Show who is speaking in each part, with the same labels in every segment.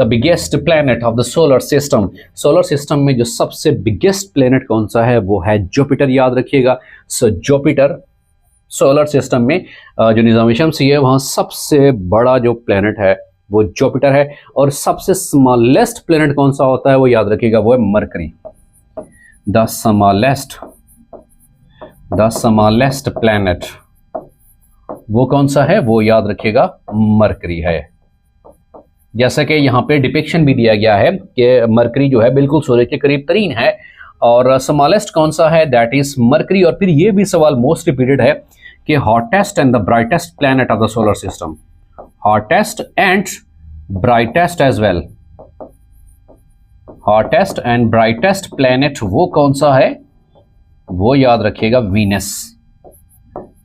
Speaker 1: The biggest planet of the solar system. Solar system में जो सबसे बिगेस्ट प्लैनेट कौन सा है वो है जुपिटर, याद रखिएगा। सो जुपिटर सोलर सिस्टम में जो निज़ाम शमसी है वहाँ सबसे बड़ा जो प्लैनेट है वो जुपिटर है। और सबसे स्मॉलेस्ट प्लैनेट कौन सा होता है वो याद रखिएगा, वो है मरकरी। द स्मॉलेस्ट प्लैनेट वो कौन सा है वो याद रखिएगा, मरकरी है। जैसा कि यहाँ पे डिपिक्शन भी दिया गया है कि मरकरी जो है बिल्कुल सूरज के करीब तरीन है। और स्मॉलेस्ट कौन सा है, दैट इज मरकरी। और फिर ये भी सवाल मोस्ट रिपीटेड है कि hottest and the brightest planet of the solar system, hottest and brightest as well, hottest and brightest planet वो कौन सा है वो याद रखिएगा, वीनस।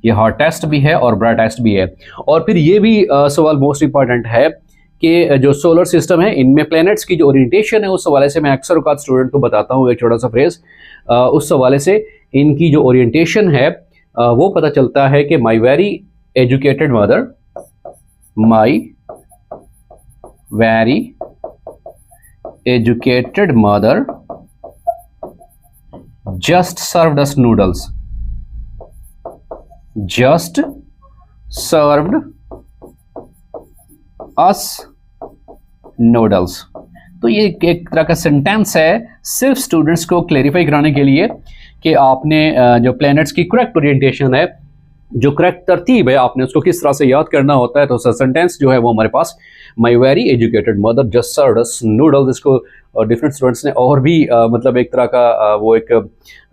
Speaker 1: ये हॉटेस्ट भी है और ब्राइटेस्ट भी है। और फिर ये भी सवाल मोस्ट इंपॉर्टेंट है कि जो सोलर सिस्टम है इनमें प्लैनेट्स की जो ओरिएंटेशन है उस हवाले से मैं अक्सर औकात स्टूडेंट को बताता हूँ एक छोटा सा फ्रेज, उस हवाले से इनकी जो ओरिएंटेशन है वो पता चलता है कि माई very educated mother just served us noodles, just served us noodles। तो ये एक तरह का सेंटेंस है सिर्फ स्टूडेंट्स को क्लेरिफाई कराने के लिए कि आपने जो प्लैनेट्स की करेक्ट ओरिएंटेशन है, जो करेक्ट तरतीब है, आपने उसको किस तरह से याद करना होता है। तो सेंटेंस जो है वो हमारे पास my very educated mother just served us noodles. इसको डिफरेंट स्टूडेंट्स ने और भी मतलब एक तरह का वो एक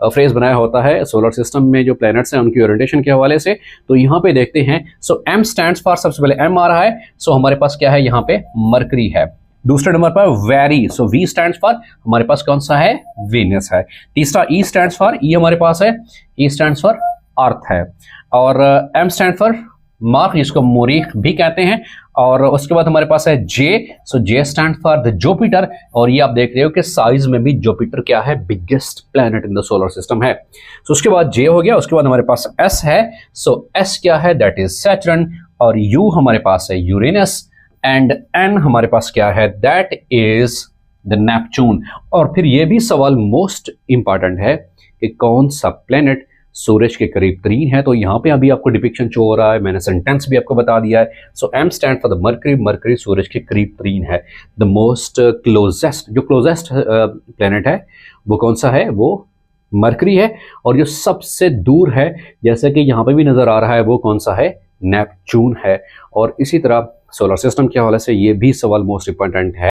Speaker 1: फ्रेज बनाया होता है सोलर सिस्टम में जो प्लैनेट्स हैं उनकी ओरिएंटेशन के हवाले से। तो यहाँ पे देखते हैं, सो एम स्टैंड्स फॉर, सबसे पहले एम आ रहा है, सो हमारे पास क्या है यहाँ पे मरकरी है। दूसरे नंबर पर very, so we stands for, हमारे पास कौन सा है, वीनस है। तीसरा ई स्टैंड्स फॉर, ई हमारे पास है, ई स्टैंड्स फॉर अर्थ है। और एम स्टैंड फॉर मार्क, जिसको मोरीख भी कहते हैं। और उसके बाद हमारे पास है जे, सो जे स्टैंड फॉर द जुपिटर। और ये आप देख रहे हो कि साइज में भी जुपिटर क्या है, biggest planet in the solar system है। सो उसके बाद जे हो गया, उसके बाद हमारे पास एस है, सो एस क्या है, दैट इज सैटर्न। और यू हमारे पास है यूरेनस। एंड एन हमारे पास क्या है, दैट इज द नेपच्यून। और फिर ये भी सवाल मोस्ट इंपॉर्टेंट है कि कौन सा प्लैनेट सूरज के करीब तरीन है। तो यहाँ पे अभी आपको डिपिक्शन शो हो रहा है, मैंने सेंटेंस भी आपको बता दिया है। So M stand for the Mercury, Mercury सूरज के करीब तरीन है। द मोस्ट क्लोजेस्ट, जो क्लोजेस्ट प्लैनेट है वो कौन सा है, वो मरकरी है। और जो सबसे दूर है, जैसे कि यहाँ पे भी नजर आ रहा है, वो कौन सा है, नेपच्यून है। और इसी तरह सोलर सिस्टम के हवाले से ये भी सवाल मोस्ट इंपॉर्टेंट है।